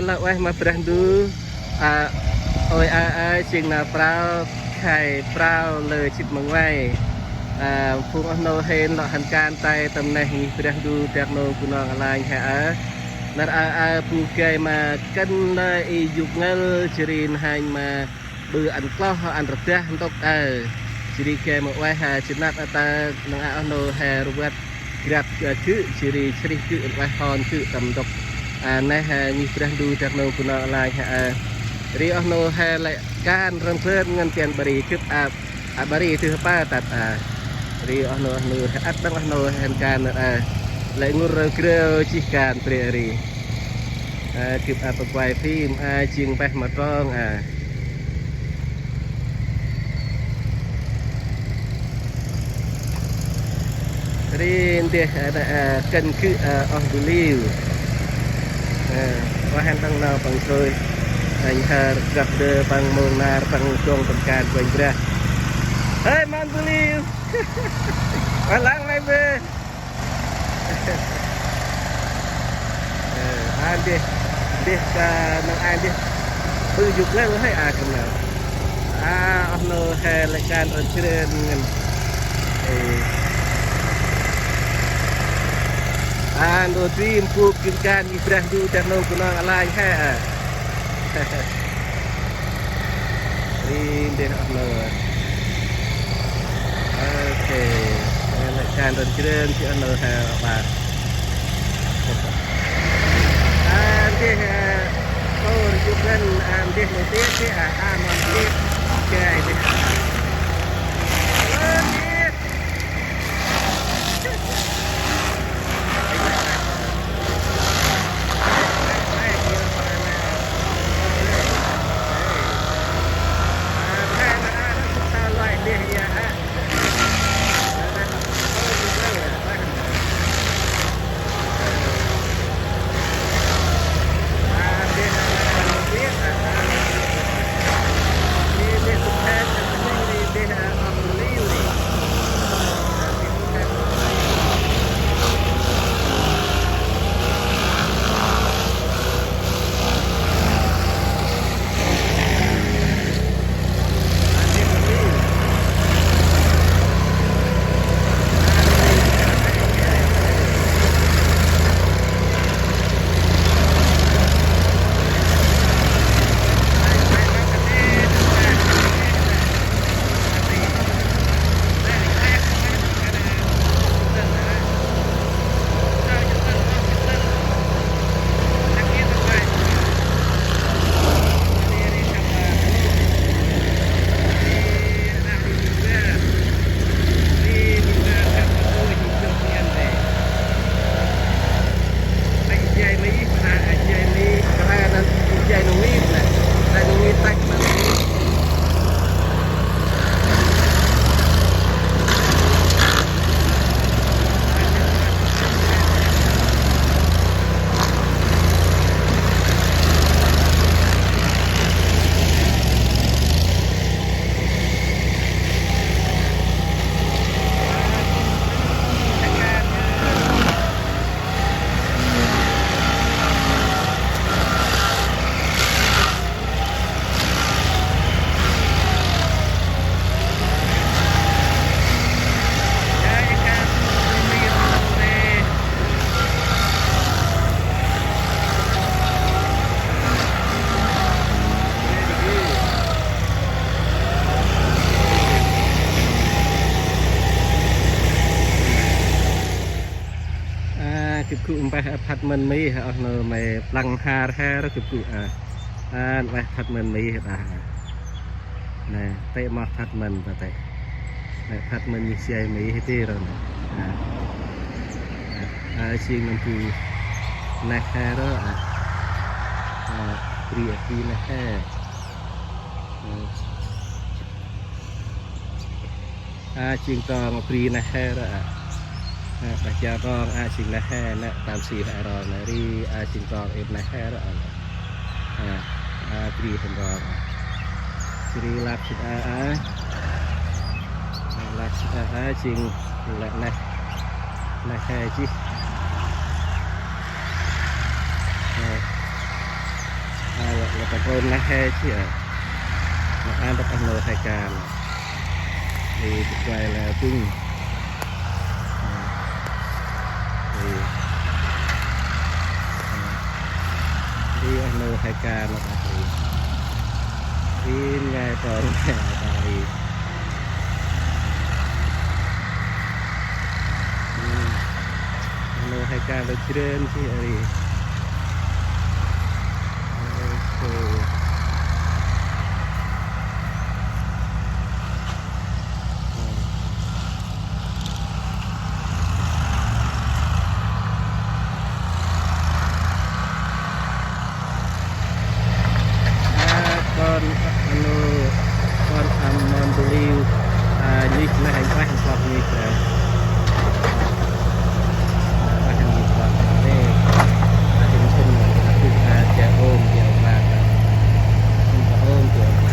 là quay mà bèn đu ôi chừng nào prao khai prao lời chít mong quay phun nô hên lọ hành can tay tầm này bèn đu đẹp nô của nó là hả là phun cây mà cân lại dục ngân chirin hành mà bự ăn clo ăn rập ra tóc chiri cây mà quay hà chít nát ta năng nô hè ruột grab cứ chiri cứ quay hòn cứ tầm tóc nay như bèn đu đẹp nô của nó là hả ri ono he lại can răng phơn ngân tiền bari cướp bari thứ ba tạt ri ono ắt đăng ono hen can lại ngur kreo chi can preri cướp quay phim chieng bè mặt rong ri dia cần cứ on believe qua hen đăng nào bằng rồi anh ha gặp được bằng mông nar bằng chuông tầm càn của anh ra hey man believe mà lăng này về anh đi cả năng anh đi tự dục lên với hay không nào ông nó hè lại can ở trên anh đôi tim phụ kim can như bèn du chân nông của nó là anh ha ini Allah. Oke, kan dan keren si Allah hebat. Ande oh juga ande nanti si nanti kayak ini. chụp cụ bài thật mình mỹ nó mày lăng hà ha đó chụp cụ bài thật mình mỹ này tay mà thật mình và tay này thật mình như xe mỹ hết rồi chiên mình thì này ha đó bìa kia này ha chiên to mà bìa này ha đó bà cha con xin là ha nè tam si là rồi này đi xin con em là ha đó bìa thành rồi bìa lạp xin lạp xin là này này ha chứ là tập ôn nó hay chứ nó ăn tập ăn nồi thay cam thì quay là pin thì đi ăn nồi thay cam là thì ngay còn thì nồi thay cam là trên thì con non believe nhích là hành quay hành quạt nhích là hành nhích quạt đây là hình thân là từ trẻ ôm kiểu và không có ôm kiểu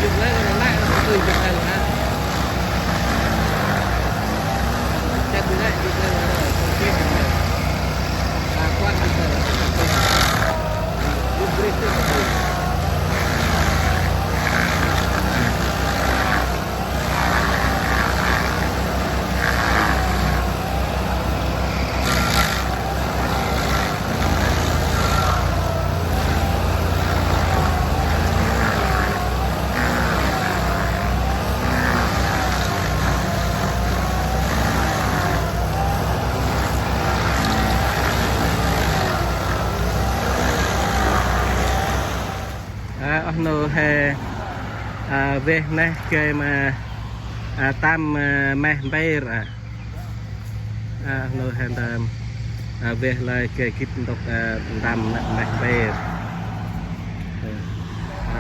dùng lên nó lại nó từ từ này ha chân từ này dùng lên rồi ok quan bây giờ dùng brake từ nô hè về này cái mà tam mẹ bay ra nô hè tam về lại cái kít độc tam mẹ bay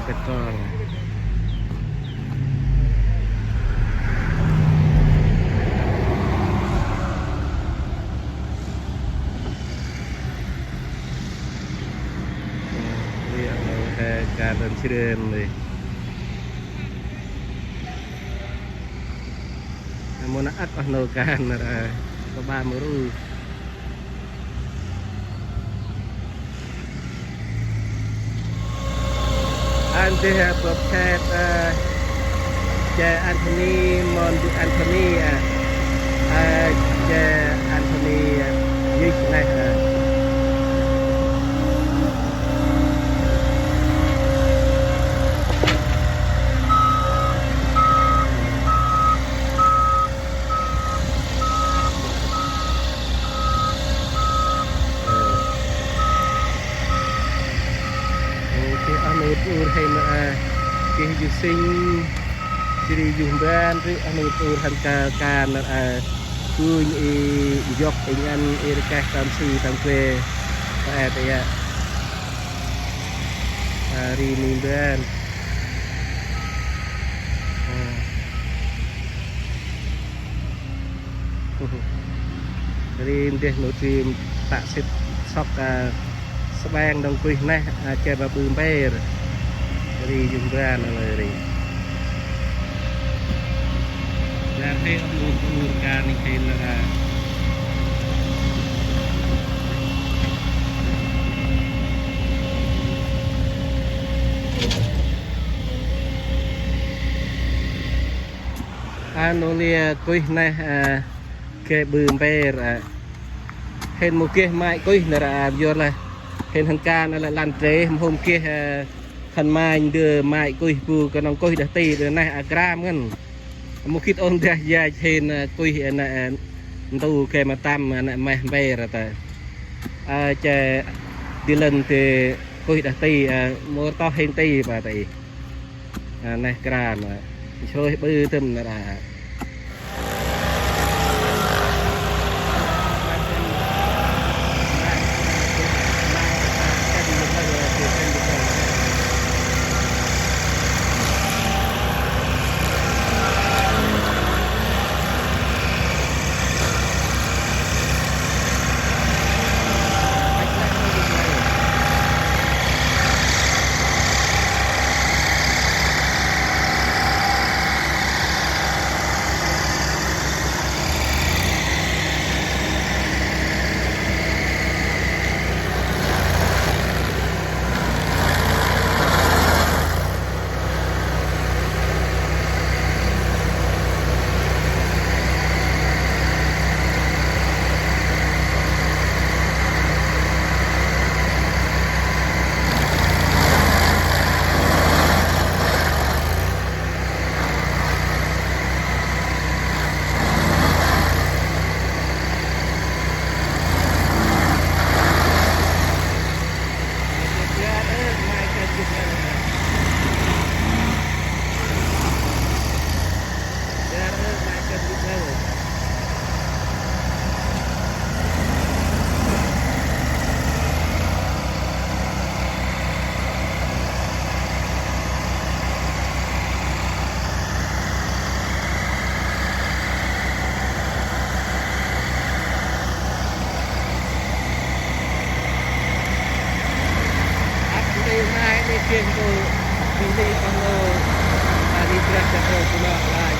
petrolการเดินเชื่อมเลยโมนาอัดอโนการนะก็บ้านมรู้อันที่ประเทศเจอันโทนีมอนดูอันโทนีเจอันโทนียิ่งนะอูให้มาเกี่ยวสิ่งที่อยู่บ้านหรืออนุตูทันการคือยกเงินเอริกาตามสื่อตามเวแต่รีมีบ้าน riêng để nổi chìm tạ xịt sọc sắp bang đồng quy nè chơi bà bùm bê đi dùng ra là đi là thấy ông luôn ca này thấy là nó lia quy này cái bùm bê hên một kia mai quy là vô là hên thằng ca nó là lan trế hôm kia thằng mai đưa mai quy bu cái nòng quy đã tì rồi này gram ngân một kít ôn ra dài hên quy này tu cái mà tam này mai bê rồi ta chờ đi lần thì quy đã tì mua to hên tì và tì này gram chơi bự tâm là kiên cô đi con đi ra chợ cô nó lại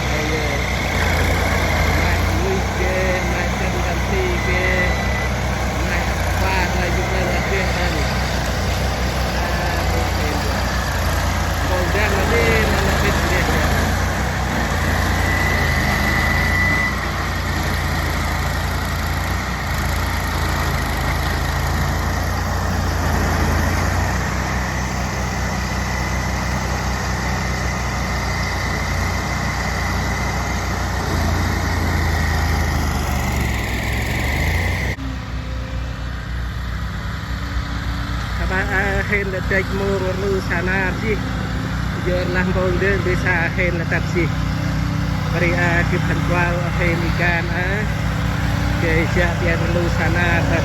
mai nuôi kia mai chân làm gì kia mai qua lại dùng là kia hơn còn ra là đi là biết biết hên là chạy mua lu sana sih giờ làm bồn đơn bisa hên là tập sih beri kịp thành qua hên ikan ke siap dia lu sana tập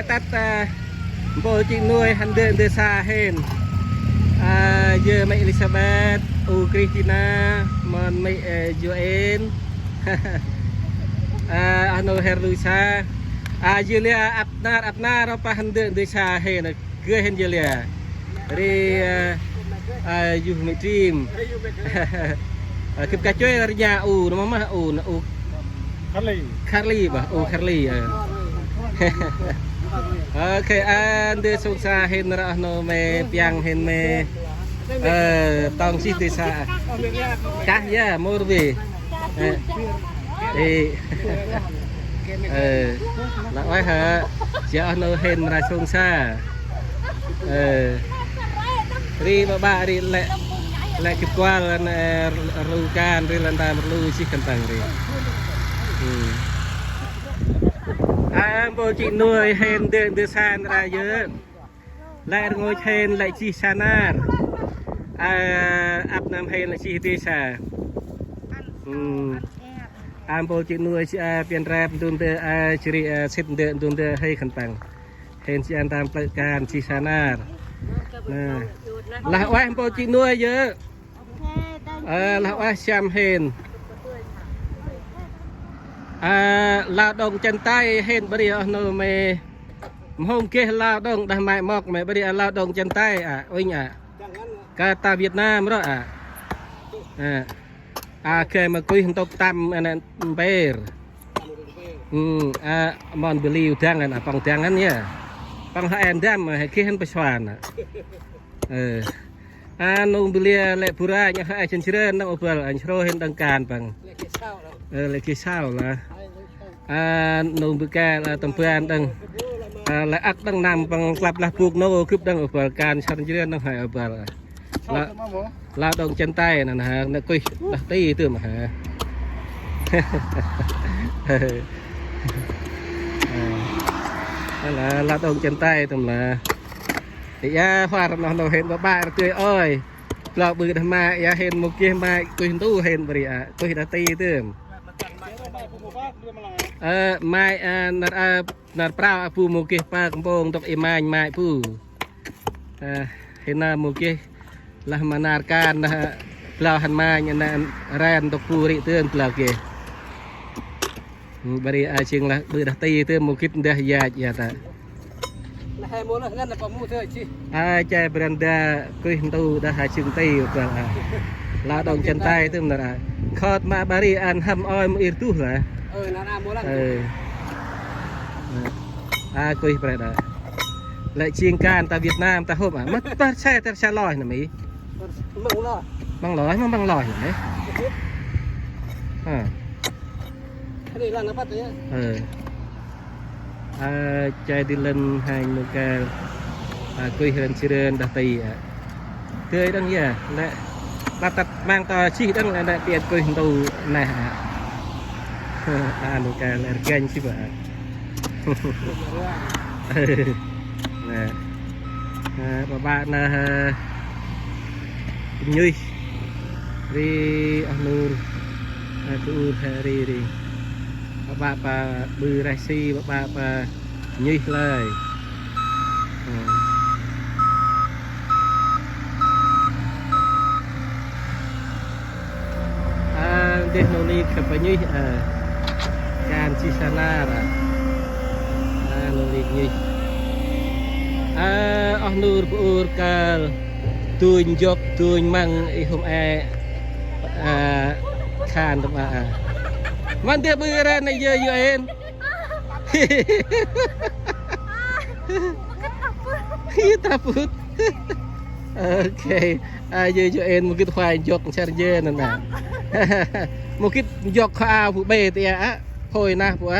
tắt bộ chị nuôi hắn đơn đưa xa hên giờ mẹ Elizabeth Christina mon mẹ Joanne ano Herluisa Julia Abnar apa hắn đơn đưa xa hên gue hên Julia ri yuh mẹ Trim kịp cả chơi là nhà nó mà Carly bà Carly ok đưa xuống xa hên ra nó mẹ piang hên mẹ tông xí từ xa cá ya mua về là quái hả chị nó hên ra xuống xa ri bà ri lại kịp qua là ru can ri lần ta một lu xí cần tầng ri bộ chị nuôi hên đưa san ra dơ lại ngồi hên lại chi sanar áp nam hên lại chi tê sa bộ chị nuôi tiền rap đun đưa chiri xếp đun đưa hay khẩn tầng hên chị ăn tam lợi can chi sanar là oai bộ chị nuôi dơ là oai xem hên lao động chân tay hên bây giờ nó mày hôm kia lao động đằng mày mọc mày bây giờ lao động chân tay oanh cả ta Việt Nam đó cái mà quý tộc tam anh bear mon believe đang anh bằng tiếng anh nhá bằng hai anh đam mà khi hắn bị xoàn nung believe lệ pura nhá hai chân chирен đang opal anh show hên đăng can bằng lệ kia sao là nung bự ca là tầm phơi đăng là ác đăng nằm bằng lạp lạp buộc nó cướp đăng ở bờ can chân chирен đang hay ở bờ là lao động chân tay nè hả nó quỳ đặt tí từ mà hả là lao động chân tay tầm là thì hoa nó hên có ba tươi ơi lọ bự đầm mà hên một kia mà quỳ tu hên bự quỳ đặt tí từ mai nạt prao pu một kia pa kampung tok imai mai pu hên là một kia lah menarkan pelau hanmanya nan ran tok puri teun pelau ke bari acing lah beudah ti teu mungkin dah ya ta lah hai mo lah ngan apa mu teu chi chai beranda kuih tu dah acing ti pelau lao động chân tay teu là khot ma bari an ham oi mu irtu lah na mo lah kuih berada lại chiên can ta Việt Nam ta hôm mất ta xe lòi nè mỹ bằng lòi mà bằng lòi đấy cái này là nó bắt đấy chạy đi lên hành một cái quỳ hơn chirên đặt tì tươi đăng gì lại bắt tập mang to chi đăng là đại tiền quỳ tù này một cái là ganh chứ vậy và bạn Nhuy đi anh luôn đi đi bà bư rai si bà Nhuy lời đây nó đi gặp bà Nhuy can chi sana nó đi Nhuy nur bur kal tuin job tuin mang ihum khan tu man dia beran na ye en taput okay ye en mungkin khoai jok charger nè nè mungkin jok kha pu be tia thôi na pu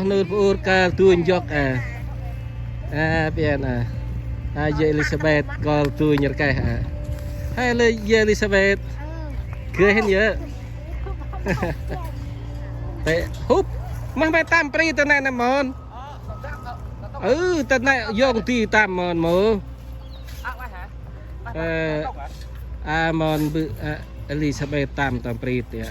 nur bur kal tuin jok pian Elizabeth call tôi nhật cái hay là Elizabeth cười hết nhớ húp mang bài tam pri tên này nằm mòn tên này dùng tì tam mòn mồ mòn bự Elizabeth tam pri thì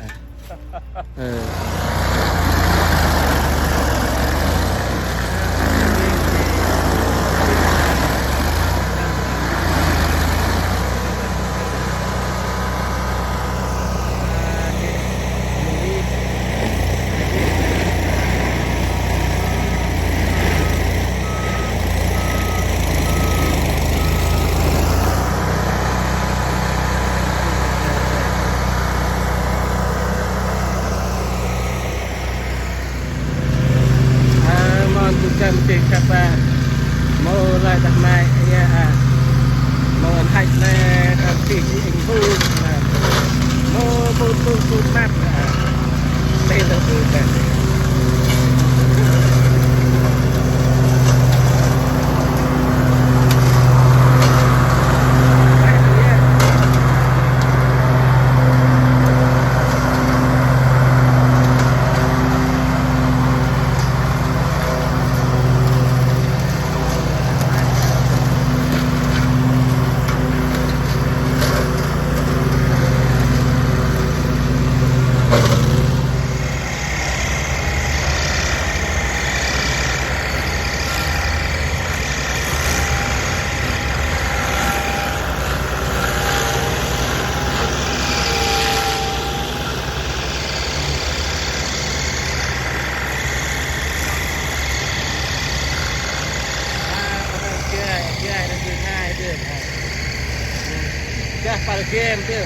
Kapa mau lại đặt này ya mau ăn thạch này ăn thịt hình phu mau phu mát đây là phu cả pakai game tu,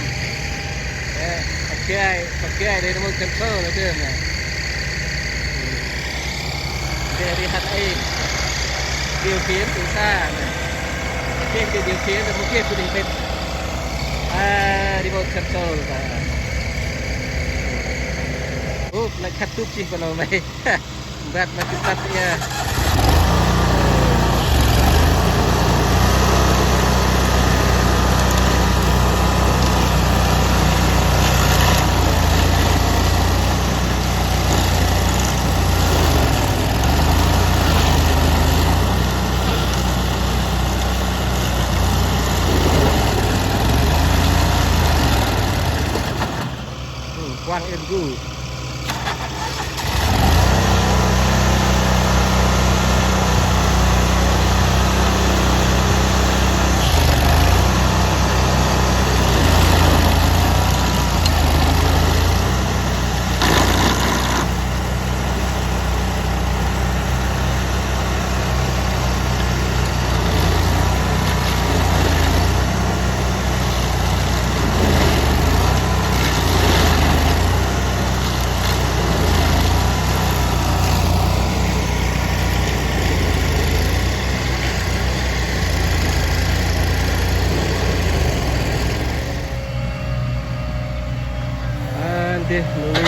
pakai dari remote control tu kan, dari HI, điều khiển từ xa, trên cái điều khiển là một cái quy định remote control và, lại cắt tút chi vào mày, bắt mà chúng ta nha. Quang Yên Gu đi nuôi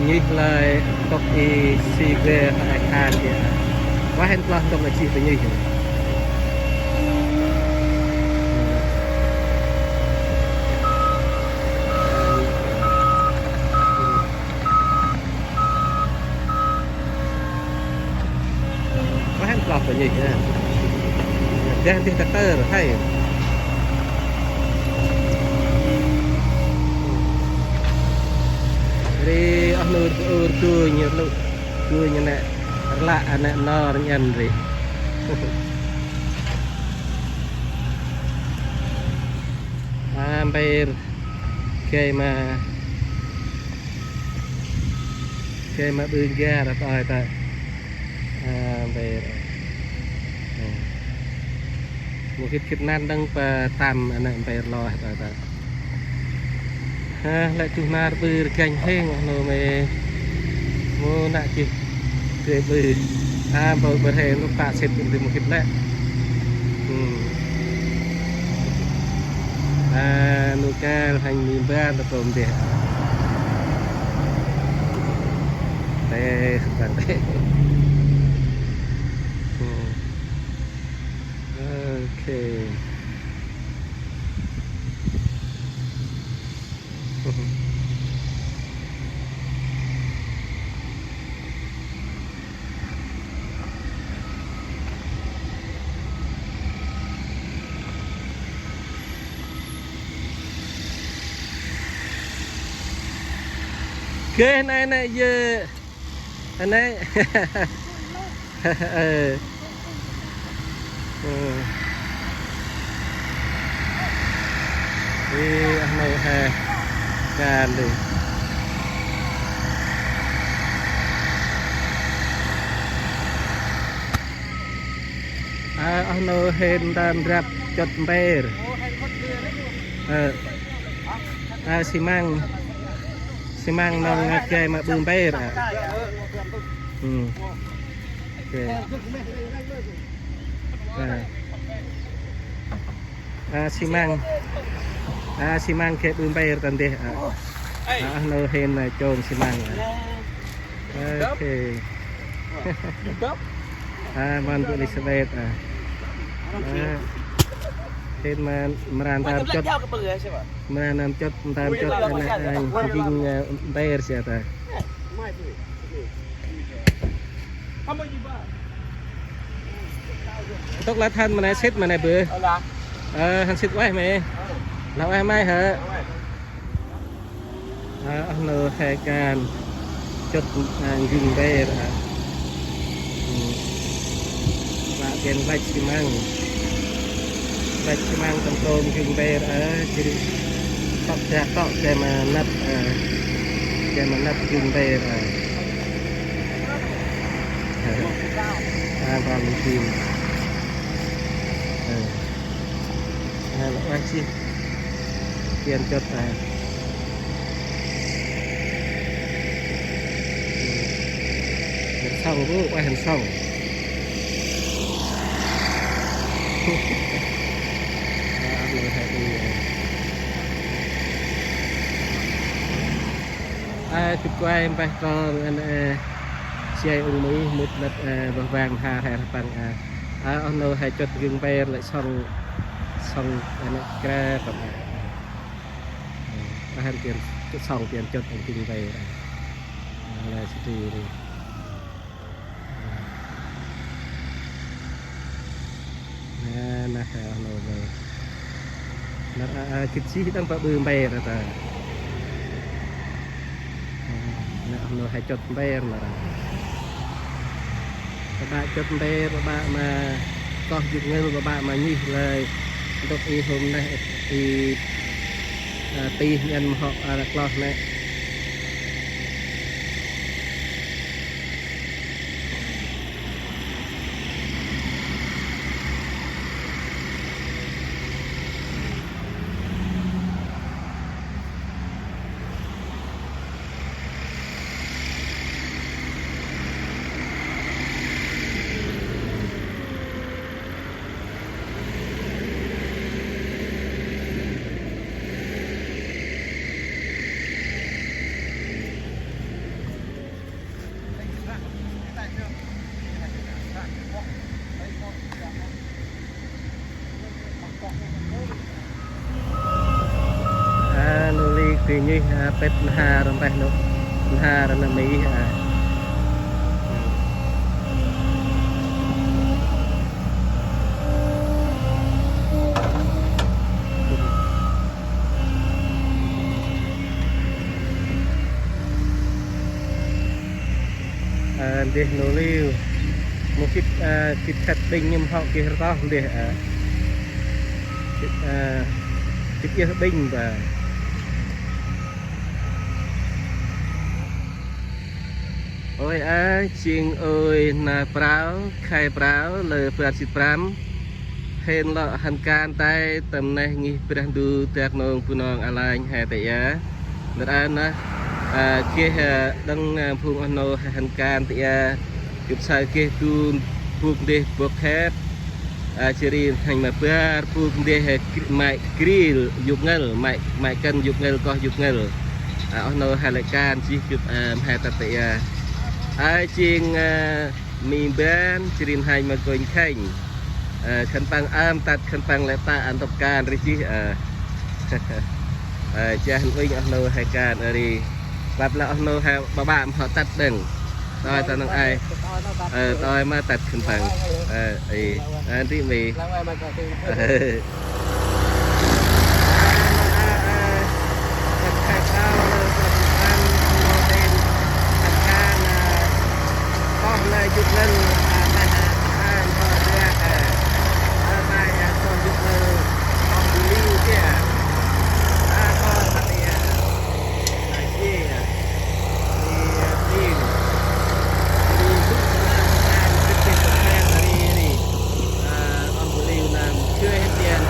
nhích lại tóc y xì về tại khan thì quá hên plan trong là chỉ phải nhích quá hên plan phải nhích đen thì tắc tơ rồi hay đi ăn nuôi tua như này lạ này no nhân rồi bây cây mà bươn ra là coi ta bây một cái nan đang tạm này bây lo ta lại chúng ta bơi cành heng rồi mày mua nãy chị để bơi bơi hè nó tạ xịt từ một cái lẹ nuôi cá thành miền ba là tôm đẹp đây bạn đấy ok cái này giờ anh ấy đi ăn này hè gan đi ăn nó hên đàn rap chật bè xi măng nó cây mà bươn bè xi măng xi măng kẹp bươn bay tận đây nó hên là trôn xi măng ok man Elizabeth hên mà làm chốt mà làm chốt anh kinh bay sẽ ta tóc lá thân mà này xếp mà này bữa hắn xịt quay mày lão em ai hả ông nô hai can chốt gừng bê hả và tiền vạch xi măng tầm tôm gừng bê ở chỉ tóc để mà nắp gừng bê rồi còn tìm là chi tiền chốt này xong cũng quay hình xong chụp quay em phải con xe ung mỹ một lật vàng hà hay bằng ông nô hay chốt gừng bay lại xong anh cái còn hàng tiền xong tiền chốt anh kinh về là chỉ đi nè nó về nó kịch sĩ đang phải bươn bè rồi ta nó hay chốt bè mà các bạn chốt bè các bạn mà có dụng ngân các bạn mà như lời đột ý hôm nay thì tì nhân họ là cloth này thì như pet hà rầm bay nó hà là mỹ để nó lưu một cái thật bình nhưng họ kia to để cái kia bình và ôi chiên ơi là práo khai práo lời Francis Pram hên lọ hành can tay tầm này nghi bèn du tiệc nông phu nong alanh hay tại á được ăn á kia đang phun anh nô hành can tại chụp sai kia tuôn phun đi buộc hết chỉ thành mà bữa phun đi mày grill dục ngel mày cân dục ngel có dục ngel anh nô hành lại can chỉ chụp hay tại chiên mì bên chỉ hai mà coi khanh khăn băng am tạt khăn băng lại ta ăn tập can rồi chứ cha hình vinh ông nô hay can ở đi bắt là ông nô hay bà bạn họ tạt đừng rồi tao nói ai tôi mà tạt khăn băng anh tí mì chụp lên bài hàng thôi ra bài còn chụp lên còn lưu kia còn mặt này kia thì lúc làm cái chuyện của em đi ông lưu làm chưa hết tiền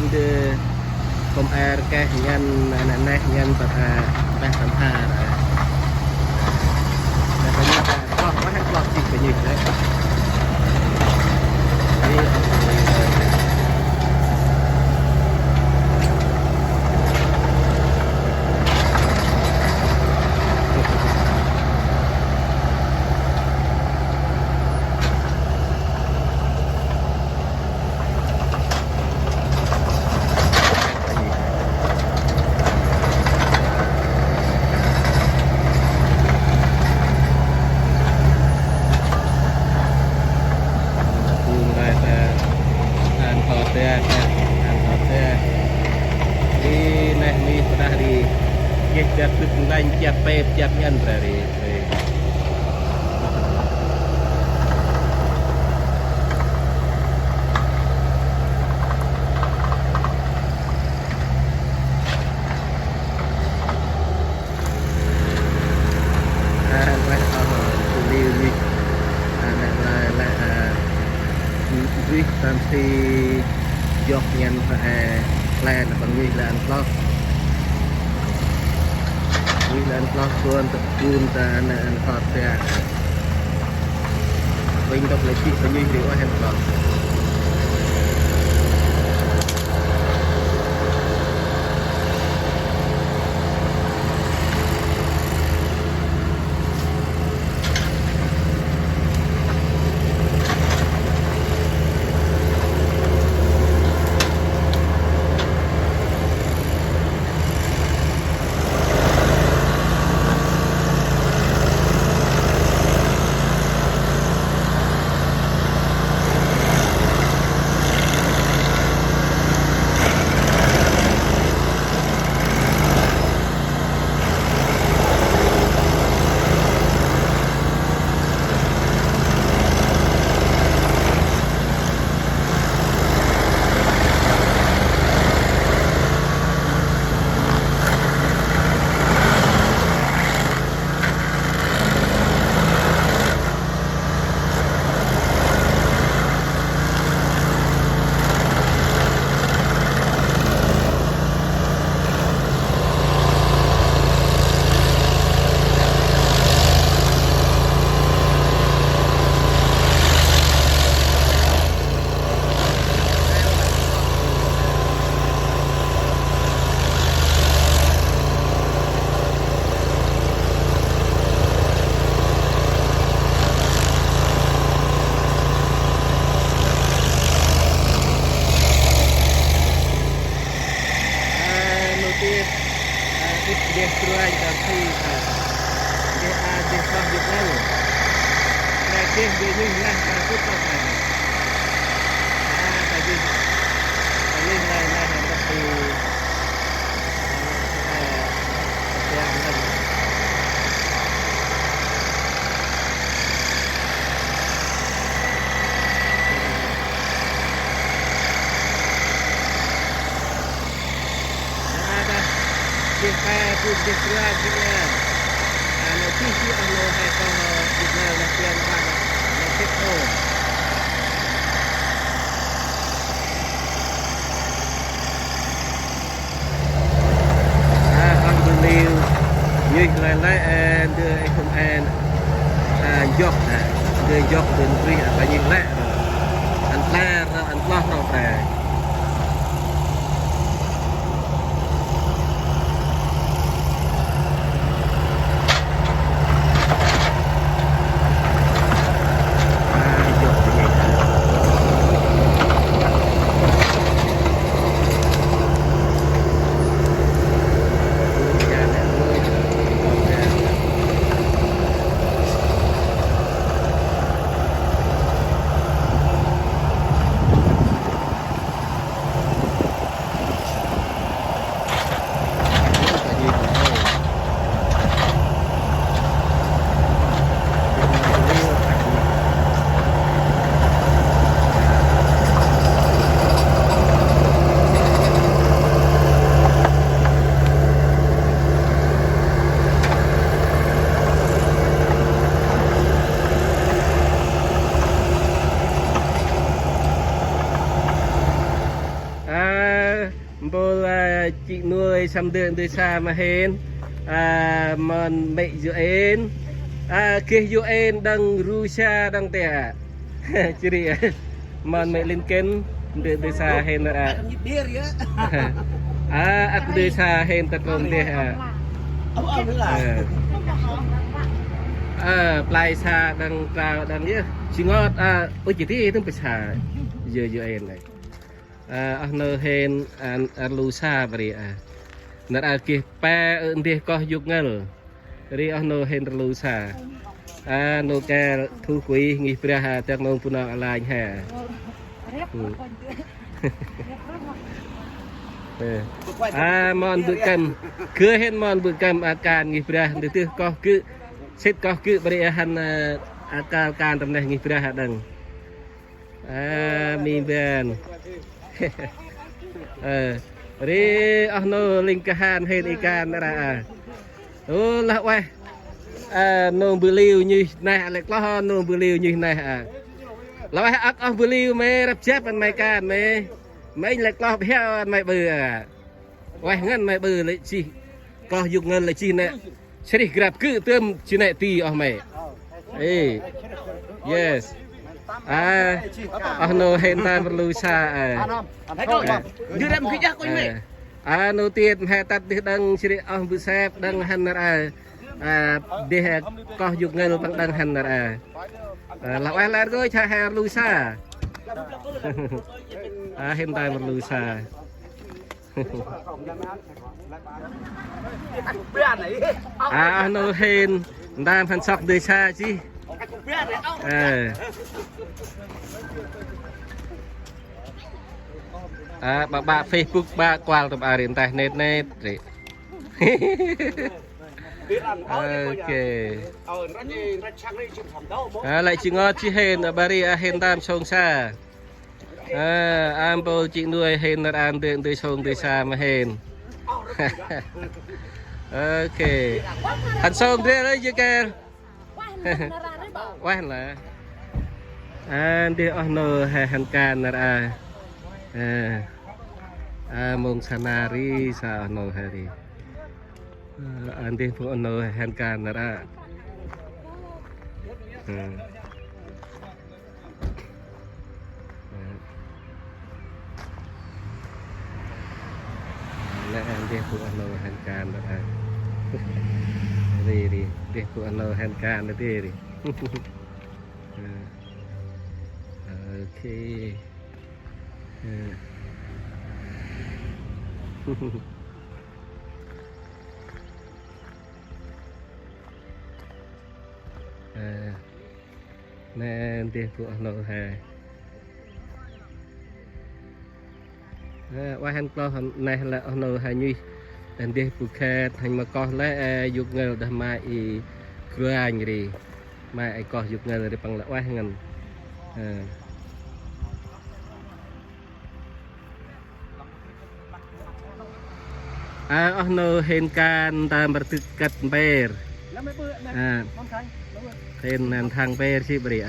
and from air cái nhân này nhân bật bạc tầm hà là phải như là có hết lọt chỉ phải nhìn đấyจับตึกนั่งจับเป๊บจับยันอะไรวิตามที่ยกยันแลนบางวิแลนล็อกวิแลนล็อกส่วนตะกูลตาในอันทอดเสียวิ่งกับเลยที่บางวิหรือว่าแฮนด์ล็อกdia keluar tapi dia ada sebab lalu lagi dia ni lah aku tak tahu tadi lain tapi yang lain kita pun diserah dengan notifi Allah kalau kita latihan pada Mexico. Alhamdulillah, như là lấy đưa không an dọc đưa dọc đến free phải như lẽ anh la anh lo rồi phải bồ chị nuôi xăm đường từ xa mà hên mòn mẹ dụ ên kia dụ ên đằng ru xa đằng tè chứ đi mòn mẹ lên kênh đường từ xa hên aku từ xa hên tật rồng tèปลายชาดังกล่าวดังนี้ชิงอดโอ้ยจีที่ต้องไปชาเยอะๆเองเลยเนเฮนลูซาบรินั่นกี่แปะเดียก็ยุกเงินรีเนเฮนลูซาโนแกทุกุยงี้เปรียหาจากนงปุนอะไรแห่มอนบุกรรมคือเห็นมอนบุกรรมอาการงี้เปรียเดือดก็คือเสร็จก็คือบริหารอาการตำแหน่งงี้เปรียหาดังมีเบนรีโนลิงกหานเห็นอีการนั่นแหละโอ้ละไว้โนบุลิวยี่นะอะไรก็โนบุลิวยี่นะละไว้บุลิวไม่รับเจ็บมันไม่การไม่เล็กก็เพี้ยนไม่เบื่อไว้เงินไม่เบื่อเลยชีก็ยุกเงินเลยชีเนี่ยใช่กราบคือเติมชีเนี่ยตีออกไหมyesโนเห็นตามลูชาดูดำขี้ยักษ์ก็ไม่โนเตียนแห่ตัดดังชีริบุษบดังฮันนาเดะก็ยุกเงินดังฮันนาหลักอะไรก็ชาแห่ลูชาเห็นตามลูชาโนเห็นตามพันศักดิ์เดชาจีbà Facebook bà qua tập điện tại net net đấy ok lại chị ngọt chị hên ở Bari hên tam sông xa am bồ chị nuôi hên là am tượng từ sông từ xa mà hên ok hành sông thế đấy chứ kìa quá là đi ono hành can là mong sanari sa ono hari andi pun ono hành can là andi pun ono hành can là đi pun ono hành can là đi ok nè đi của nó hà qua hành lo này là nó hà nhi dan đi phụ khe thành mà con lấy dục ngờ đam mai cửa anh đi mai ai có dục ngờ để bằng lại qua ngần nó hên can ta bật thực cật bèr hên thằng bèr chi bỉ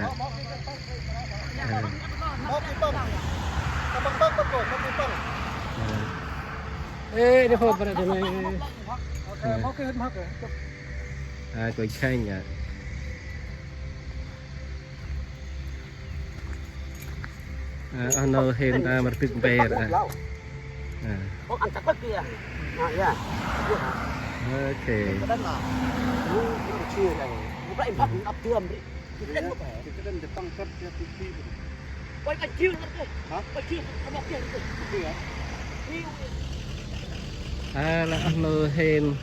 ê đi phô bật rồi coi chanh nó hên ta bật thực bèr ok là nó hên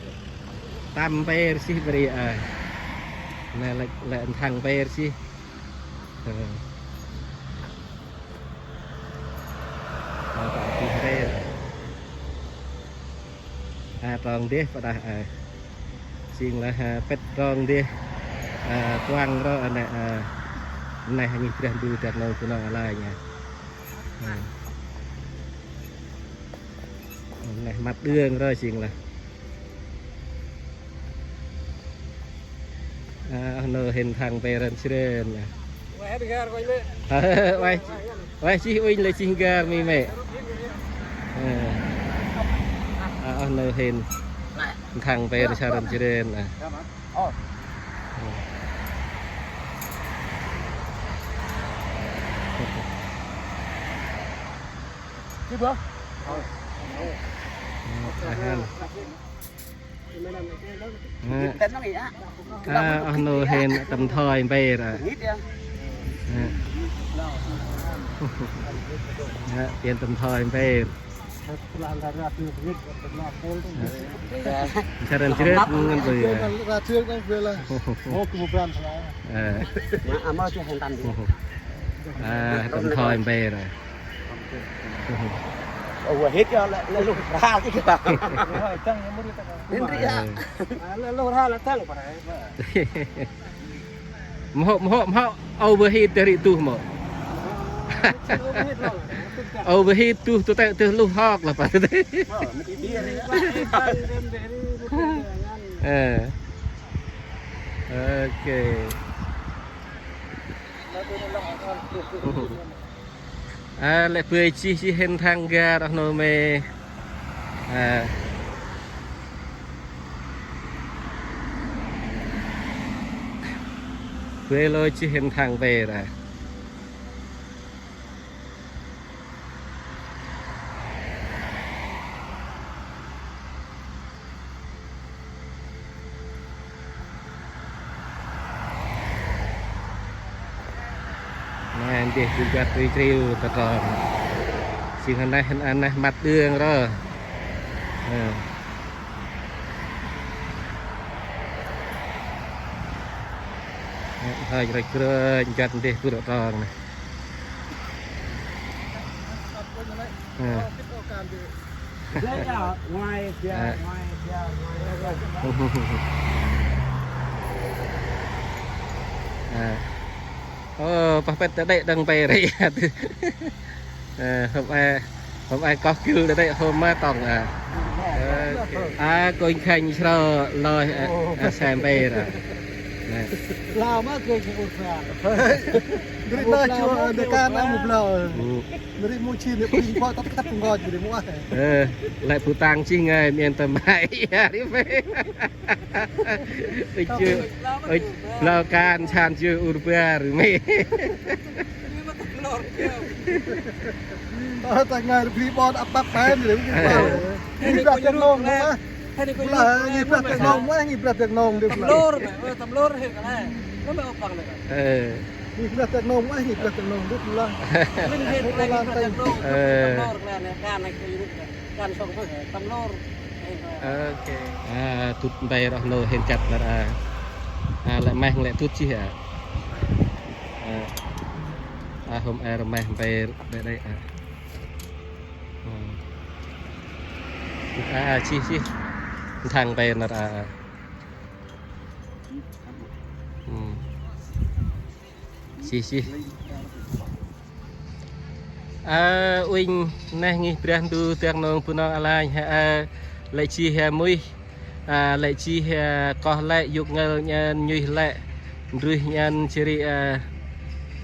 tam pe si beri này là thằng pe si tròn đi và đã xin là pet tròn đi quang đó này hàng nghìn tiền đưa tiền nào của nó là nhỉ này mặt đường rồi xin là nó hình thằng về lên trên nè quay chi uinh là xin gar mi mẹ ở nơi hình thằng về để sao làm chơi đen à Chứ bữa. ở nơi hình tầm thời về rồi tiền tầm thời về sao làm chơi đen ngân bự Ra trước đó về là ô cái một bàn mà chưa hoàn thành tầm thời về rồi ủa hết cho lại lục ra chứ kìa đến rịa lục ra là tăng phải Mau overheat dari tu mau. Overheat tu tu lu hok lah pak. Okay. Lại bơi chi hen thang ga đó nó mê. Bơi lôi chi hen thang về rồi. Nanti juga triu tekan. Sing aneh mat đường đó. Thôi rồi cứ chặt đi cứ độ tròn này. Ngoài Papet đây đang về đây hôm ai có kêu ở đây hôm mai tổng coi khanh cho lo xem về rồi lao mà cười một phà người ta chưa được can ăn một lờ người mua chi để bình qua tóc cắt ngọt để mua lại phụ tang chi ngày miền tầm hải đi về chưa lo can chan chưa urba rồi mày tại ngày đi bon ấp bắp bé thì đúng không đi đặt chân nông đúng không là nhịp đặt chân nông quá nhịp đặt chân nông được tầm lô hiện cái này nó mới bằng được nhịp đặt chân nông quá nhịp đặt chân nông được là mình hiện cái này đặt nông tầm lô này can này can xong rồi tầm lô ok tụt bay rồi nô hiện chặt là lại mang lại tụt chi hả hôm ai rồi mang về đây chi thằng về là chi uinh này nghi bèn du tiếng nông phu nông alai lại chi hè mũi lại chi hè có lại dục ngờ nhân như lại rồi nhân chỉ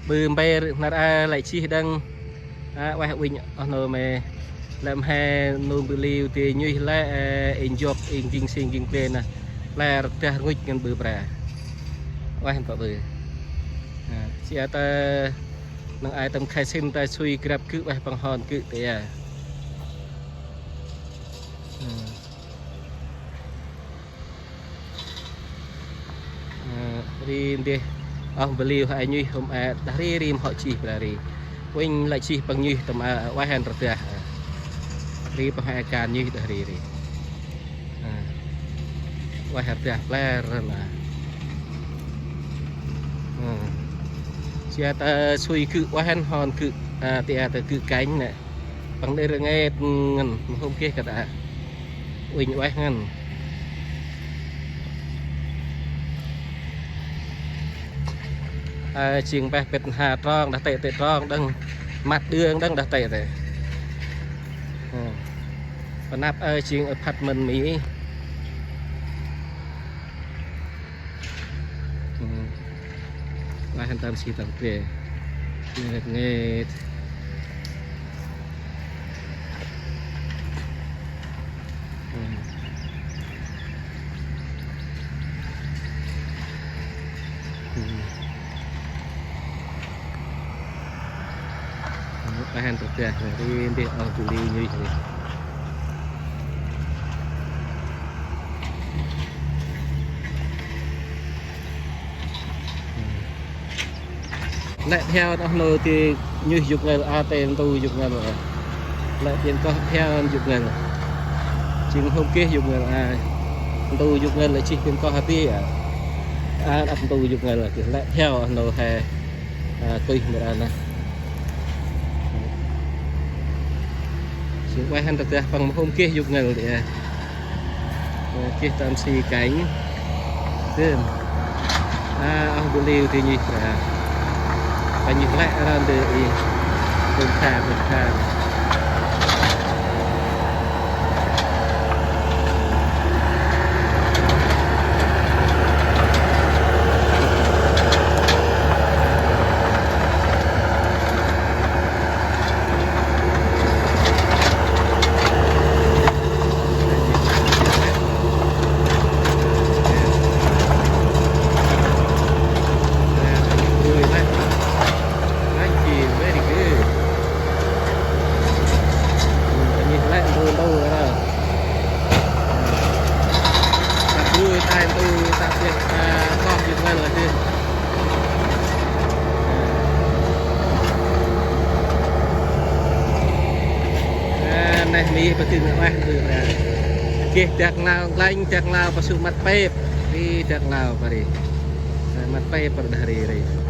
bơm bay lại chi đang quay uinh ở mày làm hè nông bự liu thì như lại enjoy in kinh bên nè là ra ngồi gần bự bả quay hình bự chị ta năng ai tâm khai sinh ta suy grab cứ bài bằng hòn cứ thế đi đi ông believe hay như hôm dari rim họ chỉ dari quên lại chỉ bằng như tầm quay hàng rồi à ri bằng hai can như dari ri quay hàng rồi là chia ta suy cự quá hắn hòn cự tiệt ta cự cánh này bằng đây là nghe ngần hôm kia cả đã uỳnh quá ngần chieng bè bệt hà tròn đã tệ tròn đang mặt đường đang đã tệ rồi và nắp chieng ở phật mình mỹ lahan tam si tam pe nghe thực ra đi ở tụi đi như vậy lại theo nó nô thì như dục ngày ATM tôi dục ngày rồi lại tiền có theo dục ngày rồi chừng hôm kia dục ngày tôi dục ngày lại chỉ tiền có happy đặt tôi dục ngày là lại theo nô hè tùy một anh này quay hành thực ra bằng hôm kia dục ngày để kia tam si cánh tên ông bồ liu thì nhỉ và nhìn lại ra để đường thang này mi bật tin lại từ kiaจากลาวไล่จากลาวไปสู่มัดเป๊บที่จากลาวไปดิมัดเป๊บpada hari ini